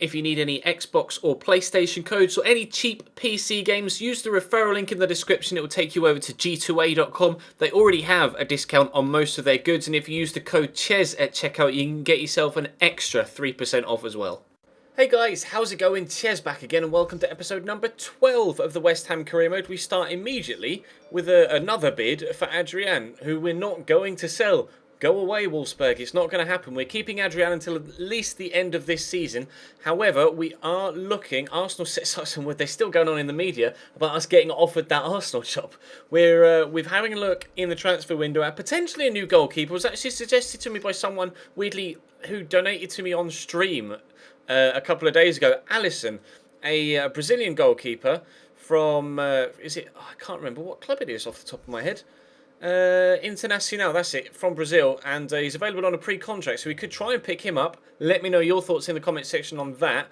If you need any Xbox or PlayStation codes or any cheap PC games, use the referral link in the description. It will take you over to g2a.com. They already have a discount on most of their goods, and if you use the code CHES at checkout, you can get yourself an extra 3% off as well. Hey guys, how's it going? Ches back again, and welcome to episode number 12 of the West Ham career mode. We start immediately with another bid for Adrian, who we're not going to sell. Go away, Wolfsburg. It's not going to happen. We're keeping Adrian until at least the end of this season. However, we are looking. Arsenal sets up some word. They're still going on in the media about us getting offered that Arsenal job. We're having a look in the transfer window at potentially a new goalkeeper. It was actually suggested to me by someone weirdly who donated to me on stream a couple of days ago. Alisson, a Brazilian goalkeeper from I can't remember what club it is off the top of my head. Internacional, that's it, from Brazil, and he's available on a pre-contract, so we could try and pick him up. Let me know your thoughts in the comment section on that.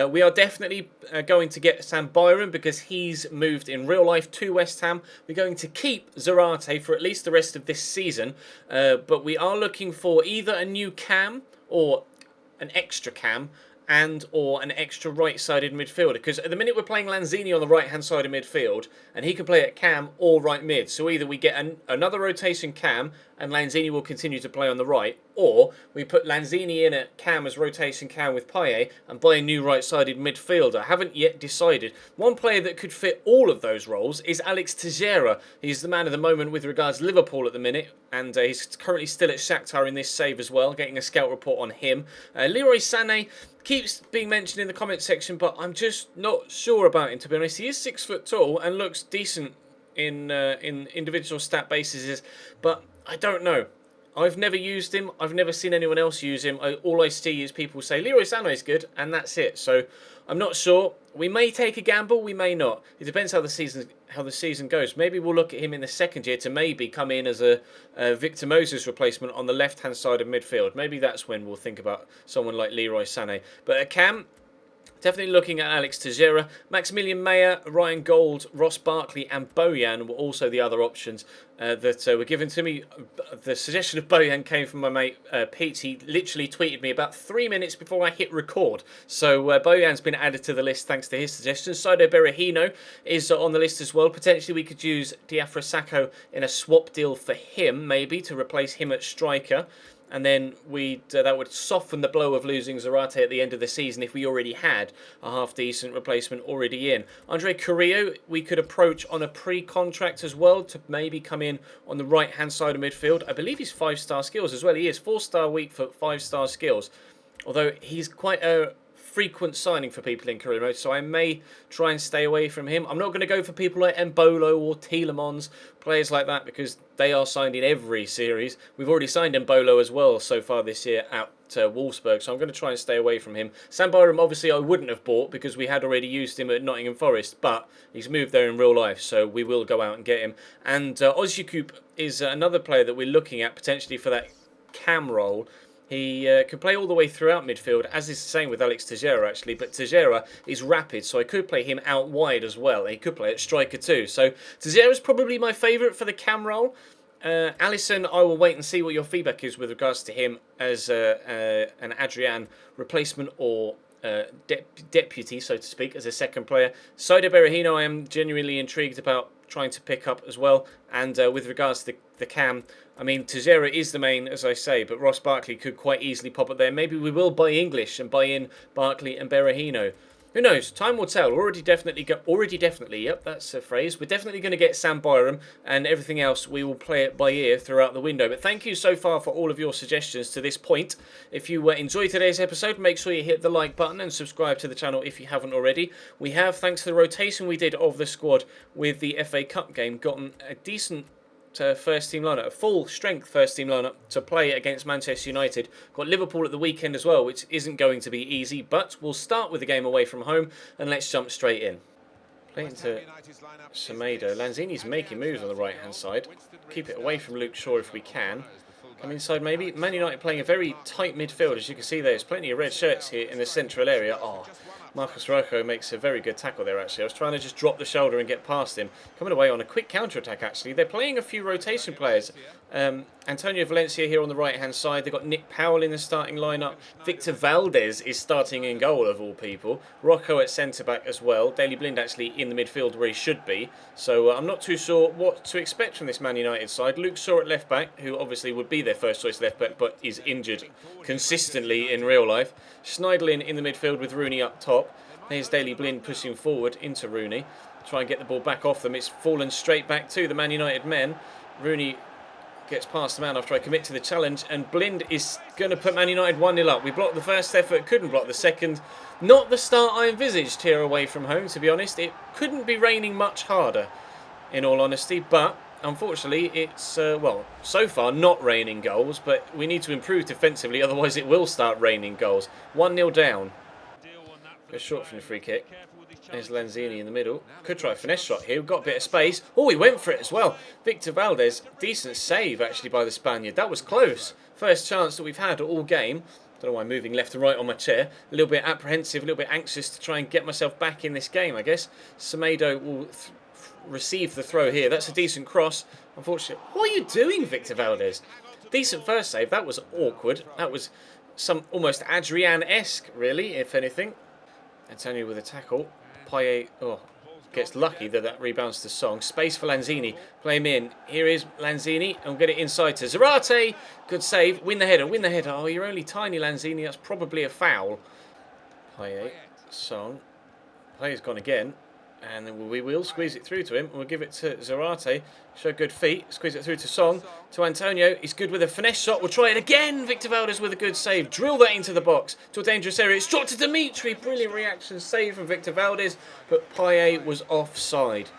We are definitely going to get Sam Byron because he's moved in real life to West Ham. We're going to keep Zarate for at least the rest of this season, but we are looking for either a new cam or an extra cam or an extra right-sided midfielder, because at the minute we're playing Lanzini on the right-hand side of midfield, and he can play at cam or right mid. So either we get another rotation cam, and Lanzini will continue to play on the right, or we put Lanzini in at cam as rotation cam with Payet and buy a new right-sided midfielder. I haven't yet decided. One player that could fit all of those roles is Alex Teixeira. He's the man of the moment with regards to Liverpool at the minute, and he's currently still at Shakhtar in this save as well, getting a scout report on him. Leroy Sané keeps being mentioned in the comment section, but I'm just not sure about him, to be honest. He is 6 foot tall and looks decent in individual stat bases, but I don't know. I've never used him. I've never seen anyone else use him. All I see is people say Leroy Sané is good, and that's it. So I'm not sure. We may take a gamble. We may not. It depends how the season goes. Maybe we'll look at him in the second year to maybe come in as a Victor Moses replacement on the left-hand side of midfield. Maybe that's when we'll think about someone like Leroy Sané. But at cam, definitely looking at Alex Teixeira. Maximilian Meyer, Ryan Gold, Ross Barkley and Bojan were also the other options that were given to me. The suggestion of Bojan came from my mate Pete. He literally tweeted me about 3 minutes before I hit record. So Bojan's been added to the list thanks to his suggestion. Saido Berahino is on the list as well. Potentially we could use Diafra Sakho in a swap deal for him, maybe, to replace him at striker. And then that would soften the blow of losing Zarate at the end of the season if we already had a half-decent replacement already in. Andre Carrillo, we could approach on a pre-contract as well to maybe come in on the right-hand side of midfield. I believe he's 5-star skills as well. He is 4-star weak for 5-star skills. Although he's quite a frequent signing for people in career mode, so I may try and stay away from him. I'm not going to go for people like Embolo or Tielemans, players like that, because they are signed in every series. We've already signed Embolo as well so far this year at Wolfsburg, so I'm going to try and stay away from him. Sam Byram, obviously, I wouldn't have bought because we had already used him at Nottingham Forest, but he's moved there in real life, so we will go out and get him. And Ozyakup is another player that we're looking at potentially for that cam role. He can play all the way throughout midfield, as is the same with Alex Teixeira, actually. But Teixeira is rapid, so I could play him out wide as well. He could play at striker too. So Teixeira is probably my favourite for the cam role. Alisson, I will wait and see what your feedback is with regards to him as an Adrian replacement or deputy, so to speak, as a second player. Saido Berahino, I am genuinely intrigued about trying to pick up as well. And with regards to the cam, I mean, Teixeira is the main, as I say, but Ross Barkley could quite easily pop up there. Maybe we will buy English and buy in Barkley and Berahino. Who knows? Time will tell. Already definitely, yep, that's a phrase. We're definitely going to get Sam Byram, and everything else we will play it by ear throughout the window. But thank you so far for all of your suggestions to this point. If you enjoyed today's episode, make sure you hit the like button and subscribe to the channel if you haven't already. We have, thanks to the rotation we did of the squad with the FA Cup game, gotten a decent first team lineup, a full strength first team lineup to play against Manchester United. Got Liverpool at the weekend as well, which isn't going to be easy, but we'll start with the game away from home and let's jump straight in. Play into Semedo. Lanzini's making moves on the right hand side. Keep it away from Luke Shaw if we can. Come inside maybe. Man United playing a very tight midfield, as you can see. There's plenty of red shirts here in the central area. Oh, Marcus Rojo makes a very good tackle there, actually. I was trying to just drop the shoulder and get past him. Coming away on a quick counter-attack, actually. They're playing a few rotation players. Antonio Valencia here on the right-hand side. They've got Nick Powell in the starting lineup. Victor Valdez is starting in goal, of all people. Rocco at centre-back as well. Daley Blind actually in the midfield where he should be. So I'm not too sure what to expect from this Man United side. Luke Shaw at left-back, who obviously would be their first-choice left-back, but is injured consistently in real life. Schneidlin in the midfield with Rooney up top. There's Daley Blind pushing forward into Rooney. Try and get the ball back off them. It's fallen straight back to the Man United men. Rooney gets past the man after I commit to the challenge, and Blind is going to put Man United 1-0 up. We blocked the first effort, couldn't block the second. Not the start I envisaged here away from home, to be honest. It couldn't be raining much harder, in all honesty, but unfortunately it's, well, so far not raining goals, but we need to improve defensively, otherwise it will start raining goals. 1-0 down. Goes short from the free kick. There's Lanzini in the middle. Could try a finesse shot here. We've got a bit of space. Oh, he went for it as well. Victor Valdez, decent save actually by the Spaniard. That was close. First chance that we've had all game. Don't know why I'm moving left and right on my chair. A little bit apprehensive, a little bit anxious to try and get myself back in this game, I guess. Semedo will receive the throw here. That's a decent cross. Unfortunately, what are you doing, Victor Valdez? Decent first save. That was awkward. That was some almost Adrian-esque, really, if anything. Antonio with a tackle. Payet, gets lucky that rebounds to Song. Space for Lanzini. Play him in. Here is Lanzini. And we'll get it inside to Zarate. Good save. Win the header. Win the header. Oh, you're only tiny, Lanzini. That's probably a foul. Payet. Song. Player's gone again. And then we will squeeze it through to him. We'll give it to Zarate. Show good feet. Squeeze it through to Song. To Antonio. He's good with a finesse shot. We'll try it again. Victor Valdez with a good save. Drill that into the box. To a dangerous area. It's dropped to Dimitri. Brilliant reaction. Save from Victor Valdez. But Payet was offside.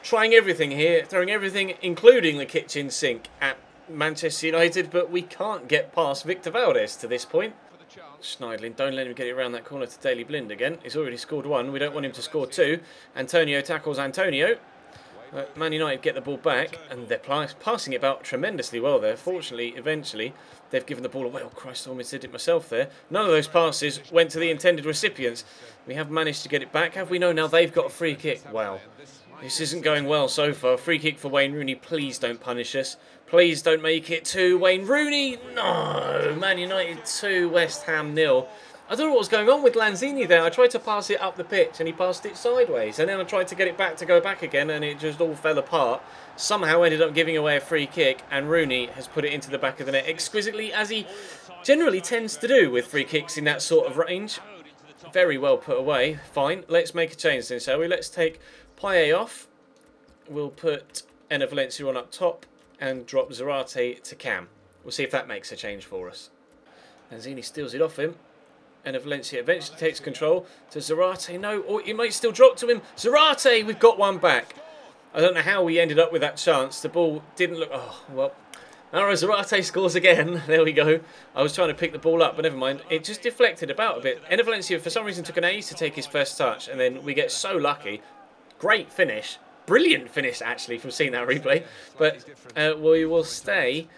Trying everything here. Throwing everything, including the kitchen sink, at Manchester United. But we can't get past Victor Valdez to this point. Schneidlin, don't let him get it around that corner to Daley Blind again. He's already scored one. We don't want him to score two. Antonio tackles Antonio. Man United get the ball back, and they're passing it about tremendously well there. Fortunately, eventually, they've given the ball away. Oh, Christ, I almost did it myself there. None of those passes went to the intended recipients. We have managed to get it back. Have we? No, now they've got a free kick. Wow. This isn't going well so far. Free kick for Wayne Rooney. Please don't punish us. Please don't make it 2. Wayne Rooney. No. Man United 2. West Ham 0. I don't know what was going on with Lanzini there. I tried to pass it up the pitch and he passed it sideways. And then I tried to get it back to go back again and it just all fell apart. Somehow ended up giving away a free kick and Rooney has put it into the back of the net exquisitely, as he generally tends to do with free kicks in that sort of range. Very well put away. Fine. Let's make a change then, shall we? Let's take Payet off. We'll put Enner Valencia on up top and drop Zarate to Cam. We'll see if that makes a change for us. Lanzini steals it off him. Enner Valencia eventually takes control to Zarate. No, or he might still drop to him. Zarate, we've got one back. I don't know how we ended up with that chance. The ball didn't look... Oh, well. Now Zarate scores again. There we go. I was trying to pick the ball up, but never mind. It just deflected about a bit. Enner Valencia, for some reason, took an ace to take his first touch, and then we get so lucky. Great finish. Brilliant finish, actually, from seeing that replay. But we will stay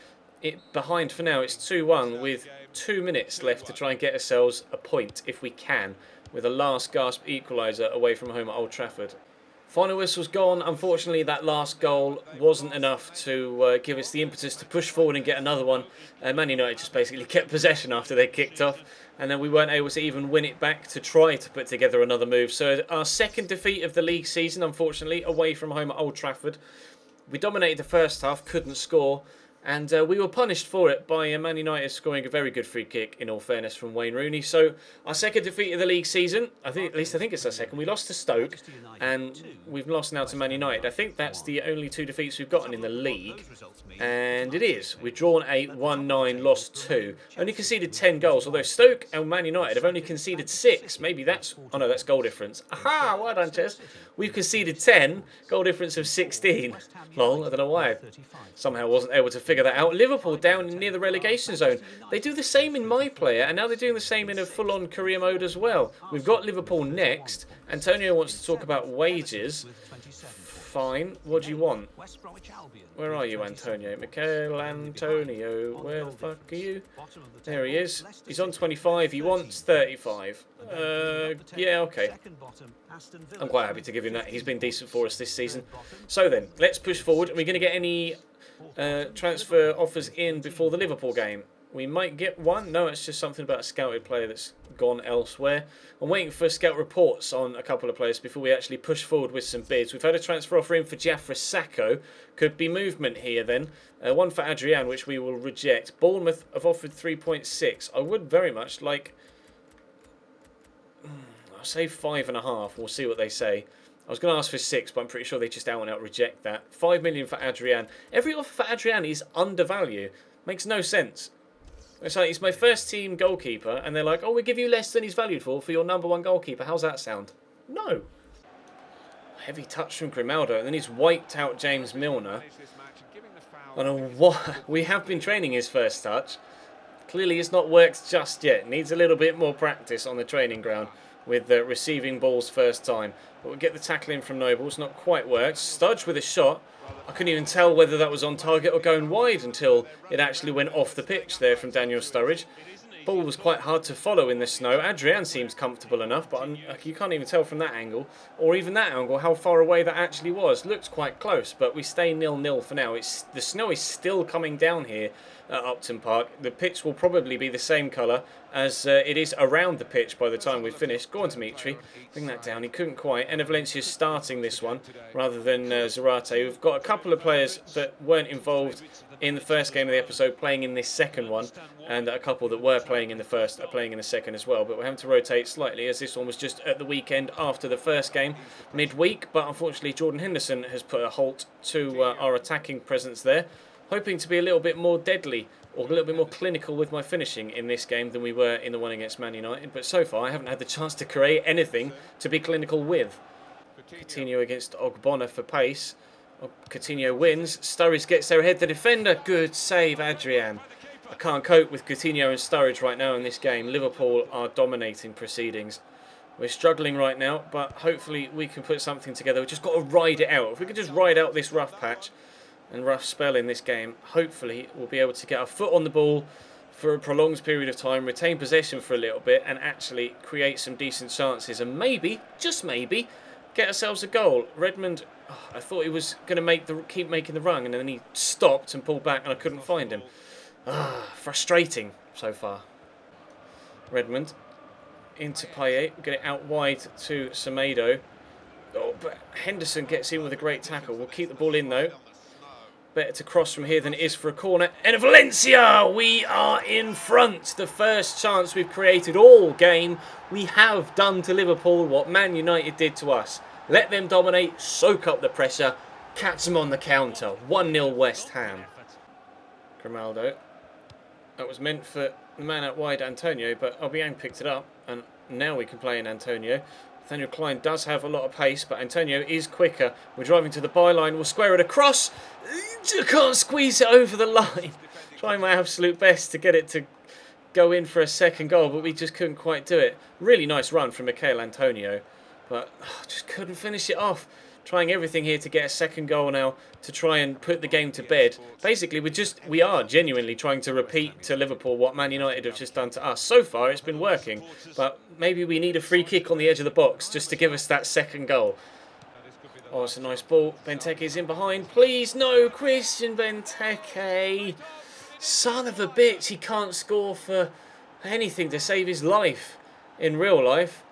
behind for now. It's 2-1 with 2 minutes left to try and get ourselves a point, if we can, with a last gasp equaliser away from home at Old Trafford. Final whistle's gone. Unfortunately, that last goal wasn't enough to give us the impetus to push forward and get another one. Man United just basically kept possession after they kicked off, and then we weren't able to even win it back to try to put together another move. So our second defeat of the league season, unfortunately, away from home at Old Trafford. We dominated the first half, couldn't score, and we were punished for it by Man United scoring a very good free kick, in all fairness, from Wayne Rooney. So our second defeat of the league season, I think it's our second. We lost to Stoke, and we've lost now to Man United. I think that's the only 2 defeats we've gotten in the league, and it is. We've drawn 8, won 9, lost 2. Only conceded 10 goals, although Stoke and Man United have only conceded 6. Maybe that's... Oh no, that's goal difference. Aha, well done, Ches. We've conceded 10, goal difference of 16. Lol, I don't know why. Somehow wasn't able to figure that out. Liverpool down near the relegation zone. They do the same in My Player, and now they're doing the same in a full-on career mode as well. We've got Liverpool next. Antonio wants to talk about wages. fine. What do you want? Where are you, Antonio? Michael Antonio, where the fuck are you? There he is. He's on 25. He wants 35. Yeah, okay. I'm quite happy to give him that. He's been decent for us this season. So then, let's push forward. Are we going to get any transfer offers in before the Liverpool game? We might get one. No, it's just something about a scouted player that's gone elsewhere. I'm waiting for scout reports on a couple of players before we actually push forward with some bids. We've had a transfer offer in for Jafra Sacco. Could be movement here then. One for Adrian, which we will reject. Bournemouth have offered 3.6. I would very much like... I'll say 5.5. We'll see what they say. I was going to ask for 6, but I'm pretty sure they just out and out reject that. 5 million for Adrian. Every offer for Adrian is undervalue. Makes no sense. It's like, he's my first team goalkeeper, and they're like, oh, we give you less than he's valued for your #1 goalkeeper. How's that sound? No. Heavy touch from Grimaldo, and then he's wiped out James Milner. I don't know what. We have been training his first touch. Clearly it's not worked just yet. Needs a little bit more practice on the training ground with receiving balls first time. But we'll get the tackle in from Noble. It's not quite worked. Studge with a shot. I couldn't even tell whether that was on target or going wide until it actually went off the pitch there from Daniel Sturridge. Ball was quite hard to follow in the snow. Adrian seems comfortable enough, but you can't even tell from that angle, or even that angle, how far away that actually was. Looks quite close, but we stay 0-0 for now. The snow is still coming down here at Upton Park. The pitch will probably be the same colour as it is around the pitch by the time we've finished. Go on, Dimitri. Bring that down. He couldn't quite. Enner Valencia's starting this one rather than Zarate. We've got a couple of players that weren't involved in the first game of the episode playing in this second one, and a couple that were playing in the first are playing in the second as well. But we're having to rotate slightly as this one was just at the weekend after the first game, midweek. But unfortunately, Jordan Henderson has put a halt to our attacking presence there. Hoping to be a little bit more deadly or a little bit more clinical with my finishing in this game than we were in the one against Man United. But so far, I haven't had the chance to create anything to be clinical with. Coutinho against Ogbonna for pace. Coutinho wins. Sturridge gets there ahead. The defender. Good save, Adrian. I can't cope with Coutinho and Sturridge right now in this game. Liverpool are dominating proceedings. We're struggling right now, but hopefully we can put something together. We've just got to ride it out. If we could just ride out this rough patch and rough spell in this game, hopefully we'll be able to get our foot on the ball for a prolonged period of time, retain possession for a little bit, and actually create some decent chances, and maybe, just maybe, get ourselves a goal. Redmond, I thought he was going to keep making the run, and then he stopped and pulled back, and I couldn't find him. Frustrating so far. Redmond into Payet, get it out wide to Semedo. Oh, but Henderson gets in with a great tackle. We'll keep the ball in though. Better to cross from here than it is for a corner. And Valencia, we are in front. The first chance we've created all game. We have done to Liverpool what Man United did to us. Let them dominate, soak up the pressure, catch them on the counter. 1-0 West Ham. Grimaldo. That was meant for the man out wide, Antonio, but Obiang picked it up. And now we can play in Antonio. Nathaniel Klein does have a lot of pace, but Antonio is quicker. We're driving to the byline. We'll square it across. Can't squeeze it over the line. Trying my absolute best to get it to go in for a second goal, but we just couldn't quite do it. Really nice run from Michail Antonio, but just couldn't finish it off. Trying everything here to get a second goal now to try and put the game to bed. Basically, we are genuinely trying to repeat to Liverpool what Man United have just done to us. So far, it's been working, but maybe we need a free kick on the edge of the box just to give us that second goal. Oh, it's a nice ball. Benteke is in behind. Please, no, Christian Benteke. Son of a bitch, he can't score for anything to save his life in real life.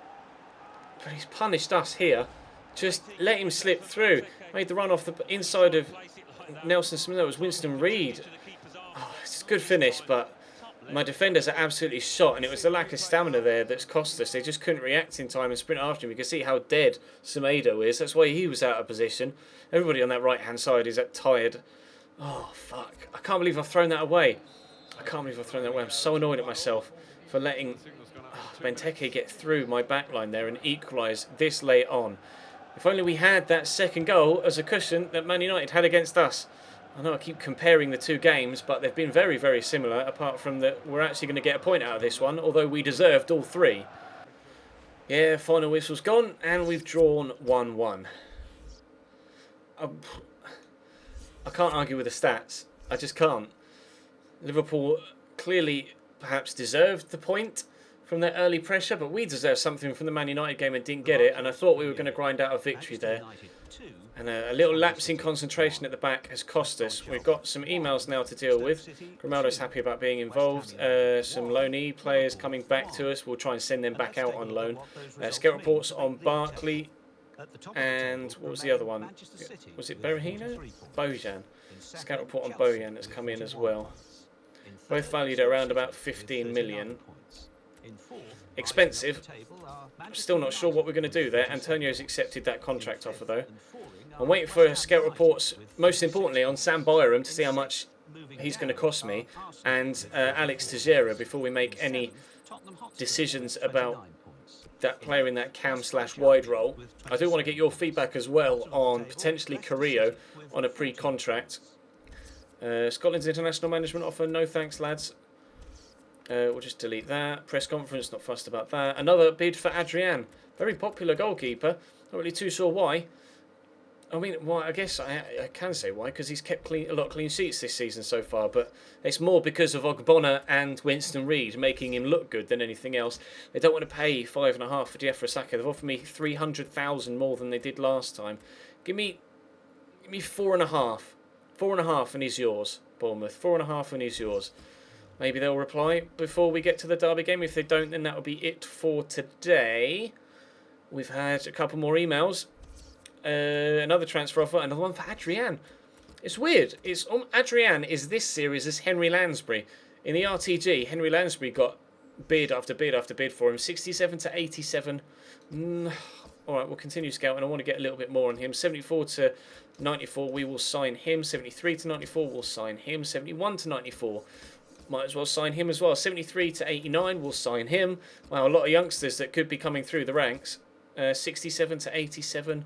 But he's punished us here. Just let him slip through. Made the run off the inside of Nelson Smith. It was Winston Reid. Oh, it's a good finish, but my defenders are absolutely shot, and it was the lack of stamina there that's cost us. They just couldn't react in time and sprint after him. You can see how dead Semedo is. That's why he was out of position. Everybody on that right-hand side is tired. Oh, fuck. I can't believe I've thrown that away. I'm so annoyed at myself for letting Benteke get through my backline there and equalise this late on. If only we had that second goal as a cushion that Man United had against us. I know I keep comparing the two games, but they've been very, very similar, apart from that we're actually going to get a point out of this one, although we deserved all three. Yeah, final whistle's gone, and we've drawn 1-1. I can't argue with the stats. I just can't. Liverpool clearly perhaps deserved the point from their early pressure, but we deserved something from the Man United game and didn't get it, and I thought we were going to grind out a victory there. And a little lapse in concentration at the back has cost us. We've got some emails now to deal with. Grimaldo's happy about being involved. Some loanee players coming back to us. We'll try and send them back out on loan. Scout reports on Barkley. And what was the other one? Was it Berahino? Bojan. Scout report on Bojan that's come in as well. Both valued at around about 15 million. Expensive. I'm still not sure what we're going to do there. Antonio's accepted that contract offer though. I'm waiting for scout reports, most importantly, on Sam Byram to see how much he's going to cost me, and Alex Teixeira before we make any decisions about that player in that cam/wide role. I do want to get your feedback as well on potentially Carrillo on a pre-contract. Scotland's international management offer, no thanks lads. We'll just delete that. Press conference, not fussed about that. Another bid for Adrian, very popular goalkeeper. Not really too sure why. I mean, well, I guess I can say why, because he's kept a lot of clean sheets this season so far, but it's more because of Ogbonna and Winston Reid making him look good than anything else. They don't want to pay 5.5 for Diafra Saka. They've offered me 300,000 more than they did last time. Give me 4.5. 4.5 and he's yours, Bournemouth. 4.5 and he's yours. Maybe they'll reply before we get to the Derby game. If they don't, then that'll be it for today. We've had a couple more emails. Another transfer offer, another one for Adrian. It's weird. Adrian is this series as Henry Lansbury. In the RTG, Henry Lansbury got bid after bid after bid for him. 67 to 87. Alright, we'll continue scouting. I want to get a little bit more on him. 74 to 94, we will sign him. 73 to 94, we'll sign him. 71 to 94, might as well sign him as well. 73 to 89, we'll sign him. Wow, a lot of youngsters that could be coming through the ranks. 67 to 87.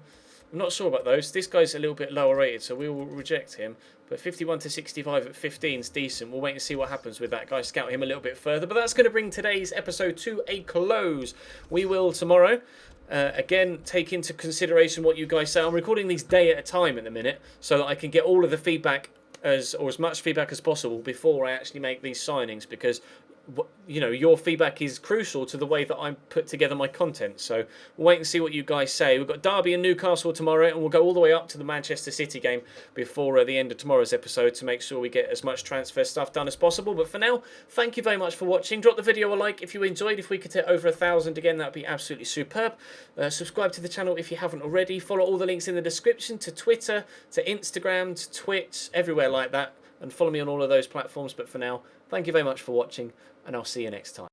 I'm not sure about those. This guy's a little bit lower rated, so we will reject him. But 51 to 65 at 15 is decent. We'll wait and see what happens with that guy. Scout him a little bit further. But that's going to bring today's episode to a close. We will tomorrow, again, take into consideration what you guys say. I'm recording these day at a time at the minute, so that I can get all of the feedback as much feedback as possible before I actually make these signings, because your feedback is crucial to the way that I put together my content. So we'll wait and see what you guys say. We've got Derby and Newcastle tomorrow, and we'll go all the way up to the Manchester City game before the end of tomorrow's episode to make sure we get as much transfer stuff done as possible. But for now, thank you very much for watching. Drop the video a like if you enjoyed. If we could hit over 1,000 again, that would be absolutely superb. Subscribe to the channel if you haven't already. Follow all the links in the description to Twitter, to Instagram, to Twitch, everywhere like that. And follow me on all of those platforms. But for now, thank you very much for watching, and I'll see you next time.